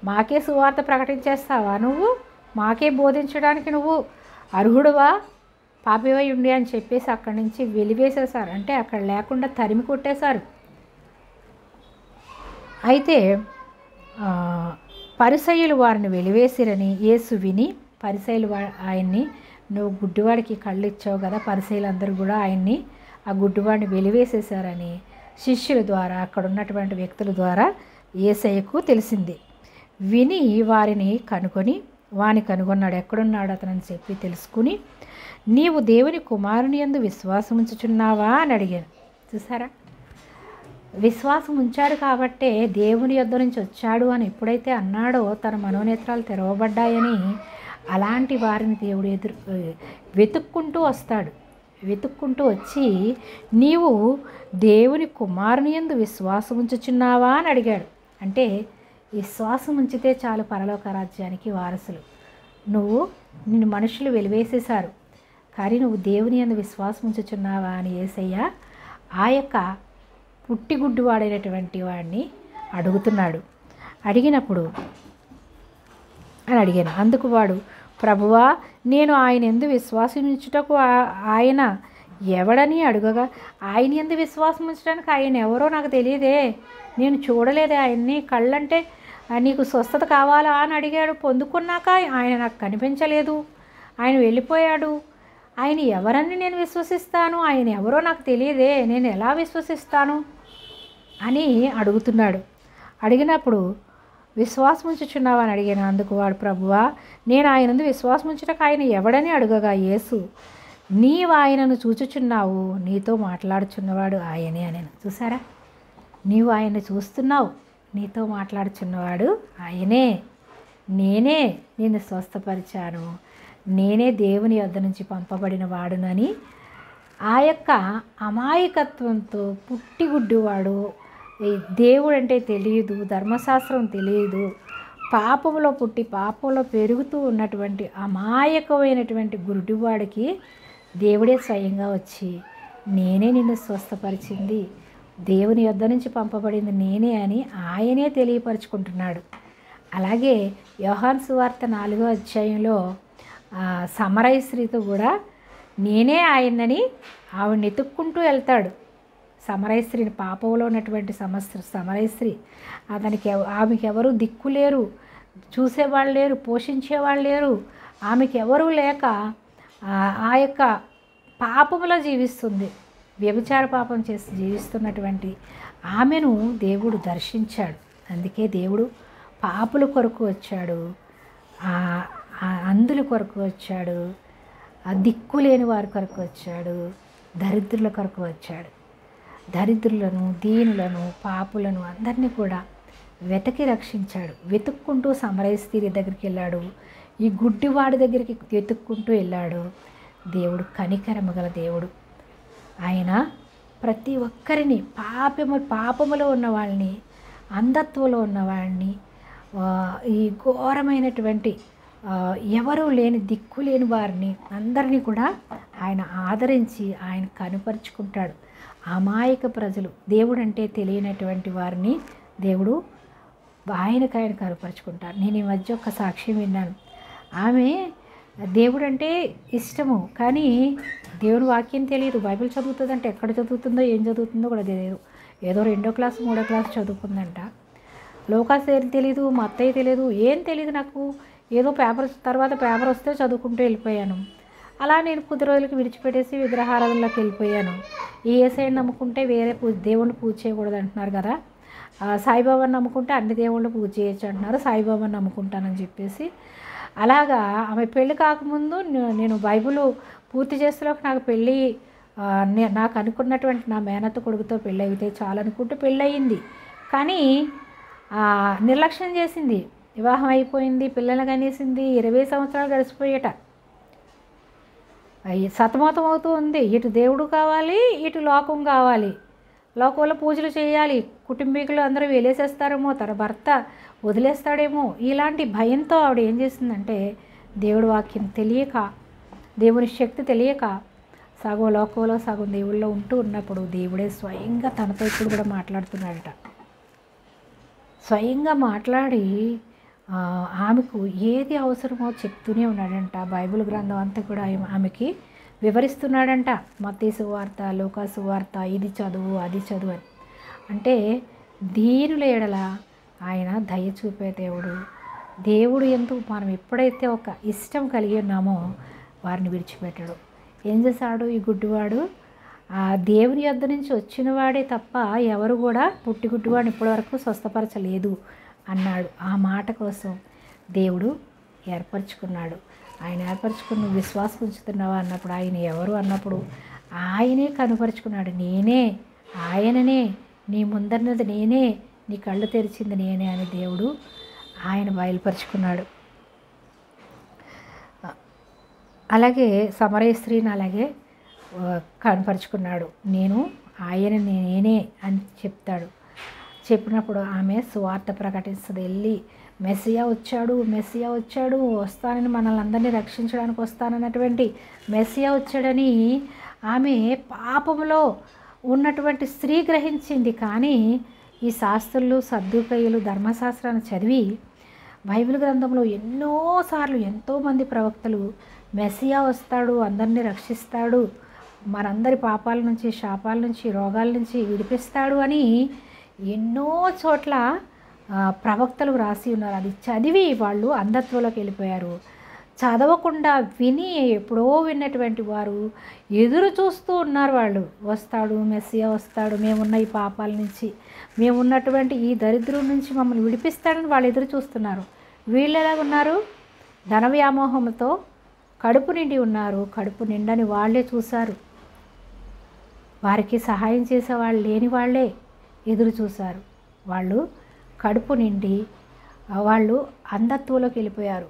మాకే సువార్త ప్రకటించేస్తావా? నువ్వు మాకే బోధించడానికి నువ్వు అర్హుడువా? పాపివై ఉండి అని చెప్పేసి అక్కడి నుంచి వెలివేసేశారు. అంటే అక్కడ లేకుండా తరిమి కొట్టేశారు. అయితే పరిసయ్యులు వారిని వెలివేసిరని యేసు విని, పరిసయ్యులు ఆయన్ని, నువ్వు గుడ్డివాడికి కళ్ళు ఇచ్చావు కదా, పరిసయ్యులందరూ కూడా ఆయన్ని, ఆ గుడ్డివాడిని వెలివేసేశారని శిష్యుల ద్వారా, అక్కడ ఉన్నటువంటి వ్యక్తుల ద్వారా యేసయ్యకు తెలిసింది. విని వారిని కనుగొన్నాడు. ఎక్కడున్నాడు అతనని చెప్పి తెలుసుకుని, నీవు దేవుని కుమారుని యందు విశ్వాసం ఉంచుచున్నావా అని అడిగాను. చూసారా, విశ్వాసం ఉంచాడు కాబట్టే దేవుని యొద్ద నుంచి వచ్చాడు అని ఎప్పుడైతే అన్నాడో తన మనోనేత్రాలు తెరవబడ్డాయని, అలాంటి వారిని దేవుడు వెతుక్కుంటూ వస్తాడు. వెతుక్కుంటూ వచ్చి, నీవు దేవుని కుమారుని యందు విశ్వాసం ఉంచుచున్నావా అని అడిగాడు. అంటే విశ్వాసం ఉంచితే చాలు పరలోక రాజ్యానికి వారసులు. నిన్ను మనుషులు వెలివేసేశారు, కానీ నువ్వు దేవుని యందు విశ్వాసం ఉంచుచున్నావా అని యేసయ్య ఆ యొక్క పుట్టిగుడ్డివాడైనటువంటి వాడిని అడుగుతున్నాడు. అడిగినప్పుడు అడిగాను. అందుకు వాడు, ప్రభువా, నేను ఆయన యందు విశ్వాసం ఉంచుటకు ఆయన ఎవడని అడుగగా, ఆయన యందు విశ్వాసం ఉంచడానికి ఆయన ఎవరో నాకు తెలియదే, నేను చూడలేదే ఆయన్ని, కళ్ళంటే నీకు స్వస్థత కావాలా అని అడిగాడు. పొందుకున్నాక ఆయన నాకు కనిపించలేదు, ఆయన వెళ్ళిపోయాడు, ఆయన ఎవరని నేను విశ్వసిస్తాను, ఆయన ఎవరో నాకు తెలియదే, నేను ఎలా విశ్వసిస్తాను అని అడుగుతున్నాడు. అడిగినప్పుడు విశ్వాసం ఉంచుచున్నావా అని అడిగాను. అందుకు వాడు, ప్రభువా, నేను ఆయనందు విశ్వాసం ఉంచుటకు ఆయన ఎవడని అడుగగా యేసు, నీవు ఆయనను చూచుచున్నావు, నీతో మాట్లాడుచున్నవాడు ఆయనే అని. చూసారా, నీవు ఆయన్ని చూస్తున్నావు, నీతో మాట్లాడుచున్నవాడు ఆయనే, నేనే నిన్ను స్వస్థపరిచాను, నేనే దేవుని యొద్ద నుంచి పంపబడిన వాడునని ఆ యొక్క అమాయకత్వంతో పుట్టిగుడ్డివాడు, దేవుడు అంటే తెలియదు, ధర్మశాస్త్రం తెలియదు, పాపంలో పుట్టి పాపంలో పెరుగుతూ ఉన్నటువంటి అమాయకమైనటువంటి గుడ్డివాడికి దేవుడే స్వయంగా వచ్చి, నేనే నిన్ను స్వస్థపరిచింది, దేవుని యొద్ద నుంచి పంపబడింది నేనే అని ఆయనే తెలియపరుచుకుంటున్నాడు. అలాగే యోహాను సువార్త 4వ అధ్యాయంలో సమరయ స్త్రీతో కూడా నేనే ఆయనని ఆవిడని ఎత్తుక్కుంటూ వెళ్తాడు. సమరయ స్త్రీని, పాపంలో ఉన్నటువంటి సమరయ స్త్రీ, ఆమెకి ఎవరు దిక్కు లేరు, చూసేవాళ్ళు లేరు, పోషించేవాళ్ళు లేరు, ఆమెకి ఎవరూ లేక ఆ యొక్క పాపములో జీవిస్తుంది. వ్యభిచార పాపం చేసి జీవిస్తున్నటువంటి ఆమెను దేవుడు దర్శించాడు. అందుకే దేవుడు పాపుల కొరకు వచ్చాడు, అందుల కొరకు వచ్చాడు, దిక్కు లేని వారి కొరకు వచ్చాడు, దరిద్రుల కొరకు వచ్చాడు. దరిద్రులను, దీనులను, పాపులను అందరినీ కూడా వెతకి రక్షించాడు. వెతుక్కుంటూ సమరయ స్త్రీ దగ్గరికి వెళ్ళాడు, ఈ గుడ్డివాడి దగ్గరికి వెతుక్కుంటూ వెళ్ళాడు. దేవుడు కనికరము గల దేవుడు. ఆయన ప్రతి ఒక్కరిని పాపములో ఉన్న వాళ్ళని, అంధత్వంలో ఉన్న వాళ్ళని, ఈ ఘోరమైనటువంటి ఎవరూ లేని దిక్కు లేని వారిని అందరినీ కూడా ఆయన ఆదరించి ఆయన కనుపరుచుకుంటాడు. అమాయక ప్రజలు, దేవుడు అంటే తెలియనటువంటి వారిని దేవుడు ఆయన కనుపరుచుకుంటారు. నేను ఈ మధ్య ఒక సాక్ష్యం విన్నాను. ఆమె దేవుడు అంటే ఇష్టము, కానీ దేవుని వాక్యం తెలియదు. బైబిల్ చదువుతుందంటే ఎక్కడ చదువుతుందో ఏం చదువుతుందో కూడా తెలియదు. ఏదో 2వ క్లాసు 3వ క్లాసు చదువుకుందంట. లోకాస్ తెలియదు, మా అత్తయ్య తెలియదు, ఏం తెలియదు నాకు. ఏదో తర్వాత పేపర్ వస్తే చదువుకుంటూ వెళ్ళిపోయాను. అలా నేను కొద్ది రోజులకి విడిచిపెట్టేసి విగ్రహారాధనలోకి వెళ్ళిపోయాను. ఈ ఏసైని నమ్ముకుంటే వేరే దేవుణ్ణి పూజ చేయకూడదు అంటున్నారు కదా, సాయిబాబాని నమ్ముకుంటే అన్ని దేవుళ్ళు పూజ చేయొచ్చు అంటున్నారు, సాయిబాబాని నమ్ముకుంటానని చెప్పేసి అలాగా ఆమె పెళ్ళి కాకముందు నేను బైబిల్ పూర్తి చేసేలోకి నాకు పెళ్ళి, నాకు అనుకున్నటువంటి నా మేనత్త కొడుకుతో పెళ్ళి అయితే చాలనుకుంటూ పెళ్ళి అయ్యింది. కానీ నిర్లక్ష్యం చేసింది. వివాహం అయిపోయింది, పిల్లలు కనేసింది, 20 సంవత్సరాలు గడిచిపోయేట. సతమతం అవుతూ ఉంది. ఇటు దేవుడు కావాలి, ఇటు లోకం కావాలి. లోకంలో పూజలు చేయాలి, కుటుంబీకులు అందరూ వెలేసేస్తారేమో, తన భర్త వదిలేస్తాడేమో, ఇలాంటి భయంతో ఆవిడ ఏం చేసిందంటే దేవుడి వాక్యం తెలియక, దేవుని శక్తి తెలియక సగం లోకంలో సగం దేవుళ్ళలో ఉంటూ ఉన్నప్పుడు దేవుడే స్వయంగా తనతో ఇప్పుడు కూడా మాట్లాడుతున్నాడట. స్వయంగా మాట్లాడి ఆమెకు ఏది అవసరమో చెప్తూనే ఉన్నాడంట. బైబిల్ గ్రంథం అంతా కూడా ఆమెకి వివరిస్తున్నాడంట. మత్తయి సువార్త, లూకా సువార్త, ఇది చదువు అది చదువు అని. అంటే దీనుల ఎడల ఆయన దయ చూపే దేవుడు. దేవుడు ఎందుకు మనం ఎప్పుడైతే ఒక ఇష్టం కలిగి ఉన్నామో వారిని విడిచిపెట్టాడు. ఏం చేశాడు ఈ గుడ్డివాడు? ఆ దేవుని యొద్ద నుంచి వచ్చిన వాడే తప్ప ఎవరు కూడా పుట్టి గుడ్డివాడిని ఇప్పటివరకు స్వస్థపరచలేదు అన్నాడు. ఆ మాట కోసం దేవుడు ఏర్పరచుకున్నాడు. ఆయన ఏర్పరచుకుని నువ్వు విశ్వాసం ఉంచుతున్నావా అన్నప్పుడు ఆయన ఎవరు అన్నప్పుడు ఆయనే కనుపరుచుకున్నాడు. నేనే, ఆయననే, నీ ముందన్నది నేనే, నీ కళ్ళు తెరిచింది నేనే అని దేవుడు ఆయన బయలుపరుచుకున్నాడు. అలాగే సమరయ స్త్రీని అలాగే కనపరుచుకున్నాడు. నేనే అని చెప్తాడు. చెప్పినప్పుడు ఆమె సువార్త ప్రకటిస్తుంది. వెళ్ళి మెస్సియా వచ్చాడు, వస్తానని మనల్ని అందరినీ రక్షించడానికి వస్తానన్నటువంటి మెస్సియా వచ్చాడని ఆమె పాపములో ఉన్నటువంటి స్త్రీ గ్రహించింది. కానీ ఈ శాస్త్రులు, సద్దుకయ్యులు ధర్మశాస్త్రాన్ని చదివి బైబిల్ గ్రంథంలో ఎన్నోసార్లు ఎంతోమంది ప్రవక్తలు మెస్సియా వస్తాడు, అందరినీ రక్షిస్తాడు, మనందరి పాపాల నుంచి, శాపాల నుంచి, రోగాల నుంచి విడిపిస్తాడు అని ఎన్నో చోట్ల ప్రవక్తలు రాసి ఉన్నారు. అది చదివి వాళ్ళు అంధత్వంలోకి వెళ్ళిపోయారు. చదవకుండా విని ఎప్పుడో విన్నటువంటి వారు ఎదురు చూస్తూ ఉన్నారు. వాళ్ళు వస్తాడు, మెస్సియా వస్తాడు, మేమున్న ఈ పాపాల నుంచి, మేమున్నటువంటి ఈ దరిద్రం నుంచి మమ్మల్ని విడిపిస్తాడని వాళ్ళు ఎదురు చూస్తున్నారు. వీళ్ళు ఎలాగున్నారు? ధన వ్యామోహంతో కడుపు నిండి ఉన్నారు. కడుపు నిండని వాళ్ళే చూశారు. వారికి సహాయం చేసేవాళ్ళు లేని వాళ్ళే ఎదురు చూశారు. వాళ్ళు కడుపు నిండి వాళ్ళు అంధత్వంలోకి వెళ్ళిపోయారు.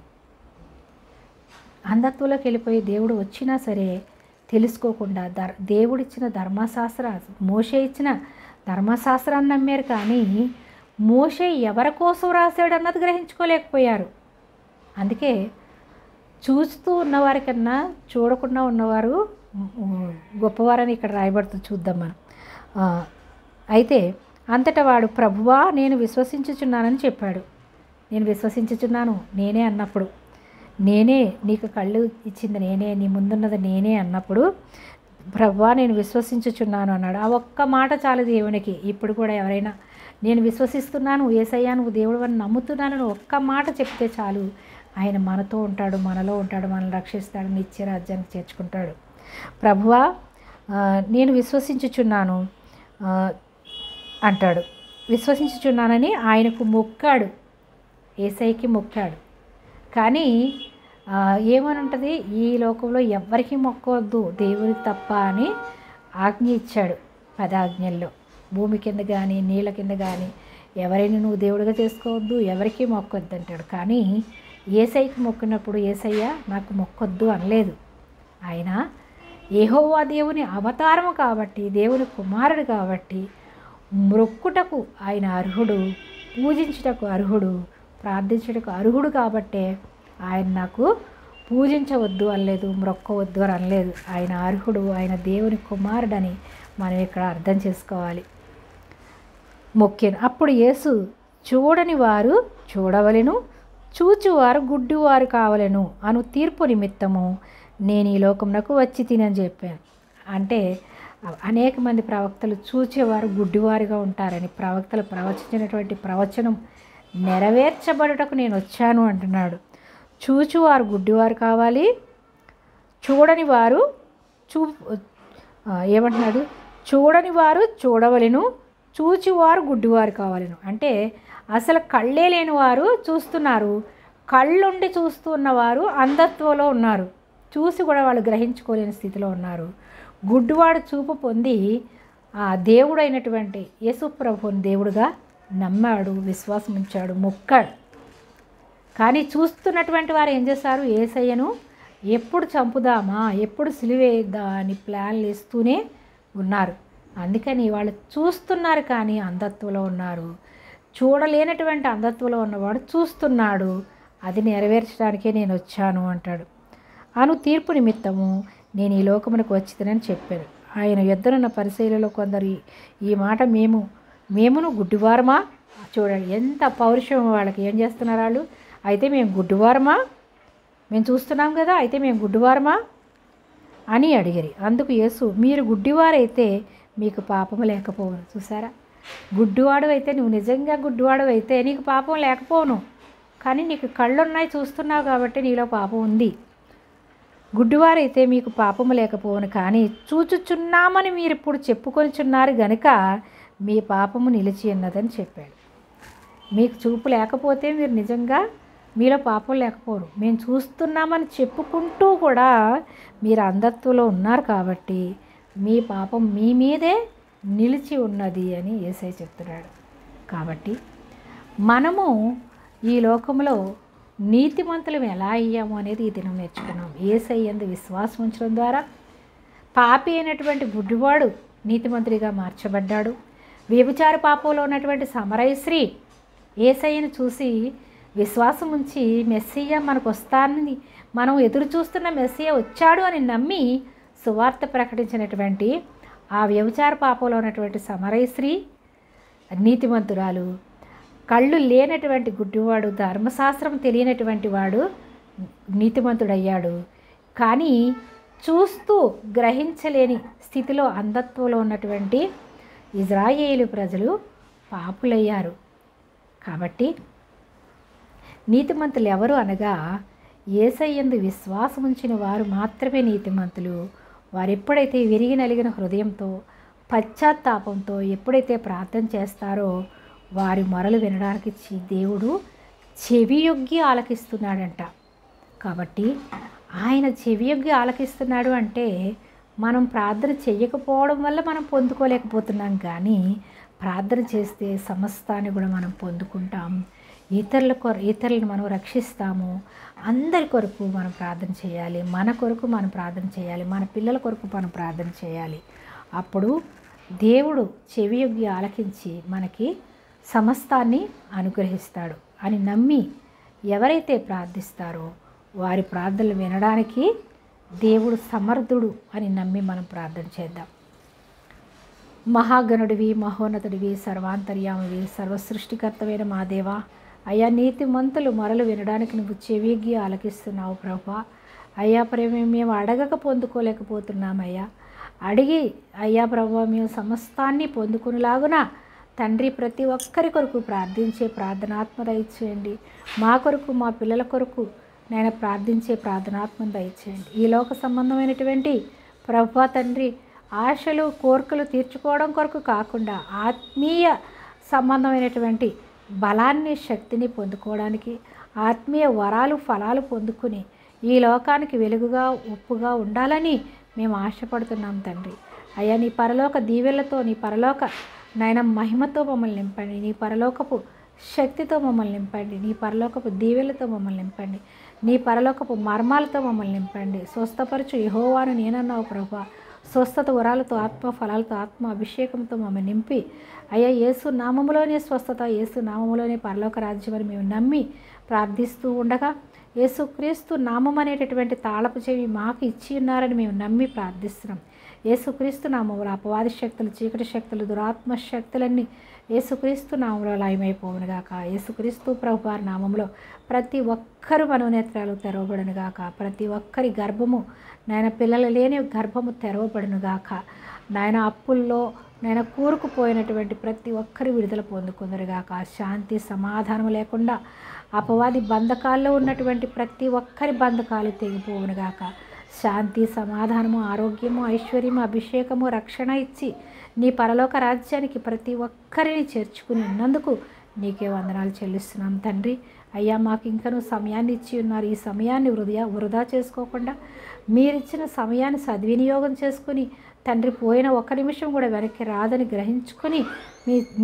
అంధత్వంలోకి వెళ్ళిపోయి దేవుడు వచ్చినా సరే తెలుసుకోకుండా దేవుడిచ్చిన మోషే ఇచ్చిన ధర్మశాస్త్రాన్ని నమ్మారు. కానీ మోషే ఎవరి కోసం రాశాడు అన్నది గ్రహించుకోలేకపోయారు. అందుకే చూస్తూ ఉన్నవారికన్నా చూడకుండా ఉన్నవారు గొప్పవారని ఇక్కడ రాయబడుతుంది. చూద్దాం మనం. అయితే అంతటా వాడు ప్రభువా నేను విశ్వసించుచున్నానని చెప్పాడు. నేను విశ్వసించుచున్నాను నేనే అన్నప్పుడు, నేనే నీకు కళ్ళు ఇచ్చింది నేనే, నీ ముందున్నది నేనే అన్నప్పుడు ప్రభువా నేను విశ్వసించుచున్నాను అన్నాడు. ఆ ఒక్క మాట చాలు దేవునికి. ఇప్పుడు కూడా ఎవరైనా నేను విశ్వసిస్తున్నాను, యేసయ్యా నువ్వు దేవుడు అని నమ్ముతున్నానని ఒక్క మాట చెప్తే చాలు, ఆయన మనతో ఉంటాడు, మనలో ఉంటాడు, మనల్ని రక్షిస్తాడు, నిత్య రాజ్యానికి చేర్చుకుంటాడు. ప్రభువా నేను విశ్వసించుచున్నాను అంటాడు. విశ్వసించుచున్నానని ఆయనకు మొక్కాడు, యేసయ్యకి మొక్కాడు. కానీ ఏమని ఉంటుంది, ఈ లోకంలో ఎవ్వరికి మొక్కవద్దు దేవునికి తప్ప అని ఆజ్ఞ ఇచ్చాడు 10 ఆజ్ఞల్లో. భూమి కింద కానీ నీళ్ళ కింద కానీ ఎవరైనా నువ్వు దేవుడిగా చేసుకోవద్దు, ఎవరికి మొక్కొద్దు అంటాడు. కానీ యేసయ్యకి మొక్కినప్పుడు యేసయ్య నాకు మొక్కొద్దు అనలేదు. ఆయన యెహోవా దేవుని అవతారము కాబట్టి, దేవుని కుమారుడు కాబట్టి మొక్కుటకు ఆయన అర్హుడు, పూజించుటకు అర్హుడు, ప్రార్థించుటకు అర్హుడు కాబట్టే ఆయన నాకు పూజించవద్దు అనలేదు, మొక్కవద్దు అని అనలేదు. ఆయన అర్హుడు, ఆయన దేవుని కుమారుడని మనం ఇక్కడ అర్థం చేసుకోవాలి. మొక్కాను. అప్పుడు యేసు చూడని వారు చూడవలెను, చూచువారు గుడ్డివారు కావలెను అను తీర్పు నిమిత్తము నేను ఈ లోకమునకు వచ్చి తినని చెప్పాను. అంటే అనేక మంది ప్రవక్తలు చూచేవారు గుడ్డివారుగా ఉంటారని, ప్రవక్తలు ప్రవచించినటువంటి ప్రవచనం నెరవేర్చబడుటకు నేను వచ్చాను అంటున్నాడు. చూచువారు గుడ్డివారు కావాలి, చూడని వారు ఏమంటున్నాడు, చూడని వారు చూడవలెను, చూచివారు గుడ్డివారు కావాలను. అంటే అసలు కళ్ళే లేని వారు చూస్తున్నారు, కళ్ళుండి చూస్తున్నవారు అంధత్వంలో ఉన్నారు, చూసి కూడా వాళ్ళు గ్రహించుకోలేని స్థితిలో ఉన్నారు. గుడ్డివాడు చూపు పొంది ఆ దేవుడైనటువంటి యేసు ప్రభువుని దేవుడుగా నమ్మాడు, విశ్వాసం ఉంచాడు, మొక్కాడు. కానీ చూస్తున్నటువంటి వారు ఏం చేశారు, యేసయ్యను ఎప్పుడు చంపుదామా, ఎప్పుడు సిలువేద్దా అని ప్లాన్లు వేస్తూనే ఉన్నారు. అందుకని వాళ్ళు చూస్తున్నారు కానీ అంధత్వంలో ఉన్నారు. చూడలేనటువంటి అంధత్వంలో ఉన్నవాడు చూస్తున్నాడు, అది నెరవేర్చడానికే నేను వచ్చాను అంటాడు. అను తీర్పు నిమిత్తము నేను ఈ లోకమునకు వచ్చిందని చెప్పాను. ఆయన యుద్ధనున్న పరిశీలలో కొందరు ఈ మాట మేమును గుడ్డివారమా, చూడండి ఎంత పౌరుషం వాళ్ళకి. ఏం చేస్తున్నారు వాళ్ళు, అయితే మేము గుడ్డివారమా, మేము చూస్తున్నాం కదా, అయితే మేము గుడ్డివారమా అని అడిగిరి. అందుకు యేసు మీరు గుడ్డివారైతే మీకు పాపము లేకపోవును. చూసారా, గుడ్డివాడు అయితే, నువ్వు నిజంగా గుడ్డివాడు అయితే నీకు పాపం లేకపోవును, కానీ నీకు కళ్ళున్నాయి చూస్తున్నావు కాబట్టి నీలో పాపం ఉంది. గుడ్డివారైతే మీకు పాపము లేకపోవును, కానీ చూచుచున్నామని మీరు ఇప్పుడు చెప్పుకొనిచున్నారు గనుక మీ పాపము నిలిచి ఉన్నదని చెప్పాడు. మీకు చూపు లేకపోతే మీరు నిజంగా మీలో పాపం లేకపోరు. మేము చూస్తున్నామని చెప్పుకుంటూ కూడా మీరు అంధత్వంలో ఉన్నారు కాబట్టి మీ పాపం మీ మీదే నిలిచి ఉన్నది అని యేసయ్య చెప్తున్నాడు. కాబట్టి మనము ఈ లోకంలో నీతిమంతులం ఎలా అయ్యాము అనేది ఈ దినం నేర్చుకున్నాం. యేసయ్య యందు విశ్వాసం ఉంచడం ద్వారా పాపి అయినటువంటి గుడ్డివాడు నీతిమంతుడిగా మార్చబడ్డాడు. వ్యభిచార పాపంలో ఉన్నటువంటి సమరయ స్త్రీ యేసయ్యను చూసి విశ్వాసం ఉంచి మెస్సియా మనకు వస్తానని, మనం ఎదురు చూస్తున్న మెస్సియా వచ్చాడు అని నమ్మి సువార్త ప్రకటించినటువంటి ఆ వ్యభిచార పాపంలో ఉన్నటువంటి సమరయ స్త్రీ నీతిమంతురాలు. కళ్ళు లేనటువంటి గుడ్డివాడు, ధర్మశాస్త్రం తెలియనటువంటి వాడు నీతిమంతుడయ్యాడు. కానీ చూస్తూ గ్రహించలేని స్థితిలో అంధత్వంలో ఉన్నటువంటి ఇజ్రాయేలు ప్రజలు పాపులయ్యారు. కాబట్టి నీతిమంతులు ఎవరు అనగా యేసయ్య యందు విశ్వాసం ఉంచిన వారు మాత్రమే నీతిమంతులు. వారు ఎప్పుడైతే విరిగి నలిగిన హృదయంతో పశ్చాత్తాపంతో ఎప్పుడైతే ప్రార్థన చేస్తారో వారి మొరలు వినడానికి దేవుడు చెవియొగ్గి ఆలకిస్తున్నాడంట. కాబట్టి ఆయన చెవియొగ్గి ఆలకిస్తున్నాడు అంటే మనం ప్రార్థన చెయ్యకపోవడం వల్ల మనం పొందుకోలేకపోతున్నాం, కానీ ప్రార్థన చేస్తే సమస్తాన్ని కూడా మనం పొందుకుంటాం. ఇతరులను మనం రక్షిస్తాము. అందరి కొరకు మనం ప్రార్థన చేయాలి, మన కొరకు మనం ప్రార్థన చేయాలి, మన పిల్లల కొరకు మనం ప్రార్థన చేయాలి. అప్పుడు దేవుడు చెవియొగ్గి ఆలకించి మనకి సమస్తాన్ని అనుగ్రహిస్తాడు అని నమ్మి ఎవరైతే ప్రార్థిస్తారో వారి ప్రార్థనలు వినడానికి దేవుడు సమర్థుడు అని నమ్మి మనం ప్రార్థన చేద్దాం. మహాగణుడివి, మహోన్నతుడివి, సర్వాంతర్యామివి, సర్వసృష్టికర్తమైన మా దేవా, అయ్యా నీతిమంతులు మొరలు వినడానికి నువ్వు చెవియొగ్గి ఆలకిస్తున్నావు ప్రభువా. అయ్యా ప్రేమ మేము అడగక పొందుకోలేకపోతున్నామయ్యా. అడిగి అయ్యా ప్రభువా మేము సమస్తాన్ని పొందుకునేలాగున తండ్రి ప్రతి ఒక్కరి కొరకు ప్రార్థించే ప్రార్థనాత్మ దయచేయండి. మా కొరకు మా పిల్లల కొరకు నేను ప్రార్థించే ప్రార్థనాత్మ దయచేయండి. ఈ లోక సంబంధమైనటువంటి ప్రభువా తండ్రి ఆశలు కోరికలు తీర్చుకోవడం కొరకు కాకుండా ఆత్మీయ సంబంధమైనటువంటి బలాన్ని శక్తిని పొందుకోవడానికి ఆత్మీయ వరాలు ఫలాలు పొందుకుని ఈ లోకానికి వెలుగుగా ఉప్పుగా ఉండాలని మేము ఆశపడుతున్నాం తండ్రి. అయ్యా నీ పరలోక దీవెలతో నీ పరలోక నాయన మహిమతో మమ్మల్ని నింపండి. నీ పరలోకపు శక్తితో మమ్మల్ని నింపండి. నీ పరలోకపు దీవెలతో మమ్మల్ని నింపండి. నీ పరలోకపు మర్మాలతో మమ్మల్ని నింపండి. స్వస్థపరచు యెహోవాను నేనన్నావు ప్రభువా. స్వస్థత వరాలతో ఆత్మ ఫలాలతో ఆత్మ అభిషేకంతో మమ్మల్ని నింపి అయ్యా యేసు నామములోనే స్వస్థత, యేసు నామములోనే పరలోక రాజ్యం అని మేము నమ్మి ప్రార్థిస్తూ ఉండగా యేసుక్రీస్తు నామం అనేటటువంటి తాళపు చెవి మాకు ఇచ్చి ఉన్నారని మేము నమ్మి ప్రార్థిస్తున్నాం. యేసుక్రీస్తు నామములో అపవాది శక్తులు, చీకటి శక్తులు, దురాత్మ శక్తులన్నీ యేసుక్రీస్తు నామంలో లయమైపోవునుగాక. యేసుక్రీస్తు ప్రభువారి నామంలో ప్రతి ఒక్కరు మనోనేత్రాలు తెరవబడునుగాక. ప్రతి ఒక్కరి గర్భము నాయన పిల్లలు లేని గర్భము తెరవబడునుగాక. నాయన అప్పుల్లో నాయన కూరుకుపోయినటువంటి ప్రతి ఒక్కరి విడుదల పొందుకుందరుగాక. శాంతి సమాధానం లేకుండా అపవాది బంధకాల్లో ఉన్నటువంటి ప్రతి ఒక్కరి బంధకాలు తెగిపోవునుగాక. శాంతి సమాధానము ఆరోగ్యము ఐశ్వర్యము అభిషేకము రక్షణ ఇచ్చి నీ పరలోక రాజ్యానికి ప్రతి ఒక్కరిని చేర్చుకుని ఉన్నందుకు నీకే వందనాలు చెల్లిస్తున్నాం తండ్రి. అయ్యా మాకు ఇంకనూ సమయాన్ని ఇచ్చి ఉన్నారు. ఈ సమయాన్ని వృధా చేసుకోకుండా మీరిచ్చిన సమయాన్ని సద్వినియోగం చేసుకుని తండ్రి పోయిన ఒక్క నిమిషం కూడా వెనక్కి రాదని గ్రహించుకొని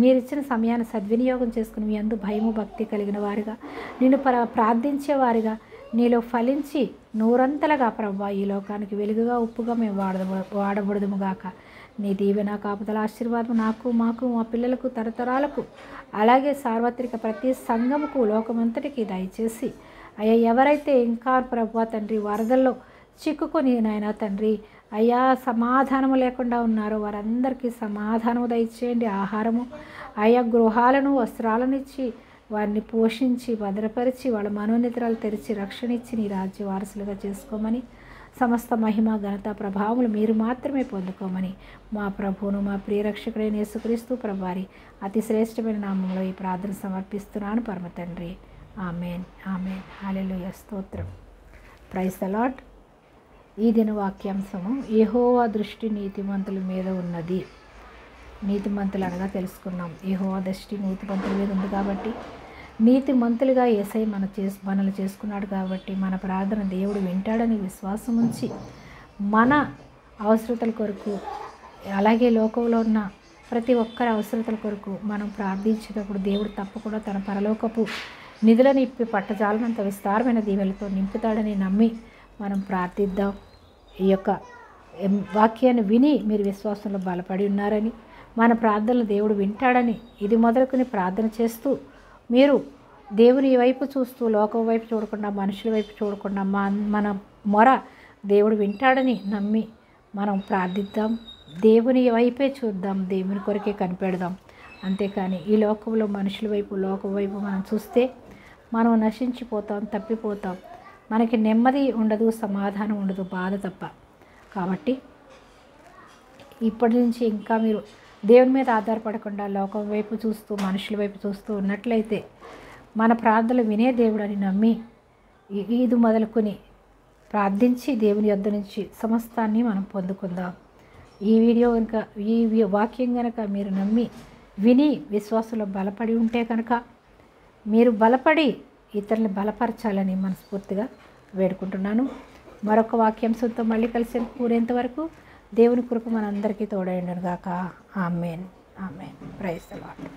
మీరిచ్చిన సమయాన్ని సద్వినియోగం చేసుకుని మీ అందు భయము భక్తి కలిగిన వారిగా నిన్ను ప్రార్థించేవారిగా నీలో ఫలించి నూరంతలుగా ప్రభువా ఈ లోకానికి వెలుగుగా ఉప్పుగా మేము వాడబడదుముగాక. నీ దీవెన కాపుదల ఆశీర్వాదం నాకు మాకు మా పిల్లలకు తరతరాలకు అలాగే సార్వత్రిక ప్రతి సంఘముకు లోకమంతటికి దయచేసి అయ్యా ఎవరైతే ఇంకా ప్రభువా తండ్రి వరదల్లో చిక్కుకొని నాయన తండ్రి అయ్యా సమాధానము లేకుండా ఉన్నారో వారందరికీ సమాధానము దయచేయండి. ఆహారము ఆయా గృహాలను వస్త్రాలను ఇచ్చి వారిని పోషించి భద్రపరిచి వాళ్ళ మనోనిద్రాలు తెరిచి రక్షణ ఇచ్చి నీ రాజ్య వారసులుగా చేసుకోమని సమస్త మహిమ ఘనత ప్రభావములు మీరు మాత్రమే పొందుకోమని మా ప్రభువును మా ప్రియరక్షకుడైన యేసుక్రీస్తు ప్రభువారి అతి శ్రేష్టమైన నామంలో ఈ ప్రార్థన సమర్పిస్తున్నాను పరమ తండ్రి. Amen amen. హల్లెలూయా స్తోత్రం. Praise the Lord. ఈ దిన వాక్యాంశము యెహోవా దృష్టి నీతిమంతుల మీద ఉన్నది. నీతిమంతులు అనగా తెలుసుకున్నాం. యెహోవా దృష్టి నీతిమంతుల మీద ఉంది కాబట్టి నీతిమంతులుగా యేసయ్య మనలు చేసుకున్నాడు కాబట్టి మన ప్రార్థన దేవుడు వింటాడని విశ్వాసం ఉంచి మన అవసరతల కొరకు అలాగే లోకంలో ఉన్న ప్రతి ఒక్కరి అవసరతల కొరకు మనం ప్రార్థించేటప్పుడు దేవుడు తప్పకుండా తన పరలోకపు నిధులను ఇప్పి పట్టజాలనంత విస్తారమైన దీవెలతో నింపుతాడని నమ్మి మనం ప్రార్థిద్దాం. ఈ యొక్క వాక్యాన్ని విని మీరు విశ్వాసంలో బలపడి ఉన్నారని మన ప్రార్థనలు దేవుడు వింటాడని ఇది మొదలుకొని ప్రార్థన చేస్తూ మీరు దేవుని వైపు చూస్తూ లోకం వైపు చూడకుండా మనుషుల వైపు చూడకుండా మన మొర దేవుడు వింటాడని నమ్మి మనం ప్రార్థిద్దాం. దేవుని వైపే చూద్దాం, దేవుని కొరకే కనిపెడదాం. అంతేకాని ఈ లోకంలో మనుషుల వైపు లోకం వైపు మనం చూస్తే మనం నశించిపోతాం, తప్పిపోతాం. మనకి నెమ్మది ఉండదు, సమాధానం ఉండదు, బాధ తప్ప. కాబట్టి ఇప్పటి నుంచి ఇంకా మీరు దేవుని మీద ఆధారపడకుండా లోకం వైపు చూస్తూ మనుషుల వైపు చూస్తూ ఉన్నట్లయితే మన ప్రార్థనలు వినే దేవుడు అని నమ్మి ఈదు మొదలుకొని ప్రార్థించి దేవుని యొద్ద నుంచి సమస్తాన్ని మనం పొందుకుందాం. ఈ వీడియో కనుక ఈ వాక్యం కనుక మీరు నమ్మి విని విశ్వాసంలో బలపడి ఉంటే కనుక మీరు బలపడి ఇతరులను బలపరచాలని మనస్ఫూర్తిగా వేడుకుంటున్నాను. మరొక వాక్యాంశంతో మళ్ళీ కలిసి కూరేంత వరకు దేవుని కృప మనందరికీ తోడైండును గాక. Amen amen. Praise the lord.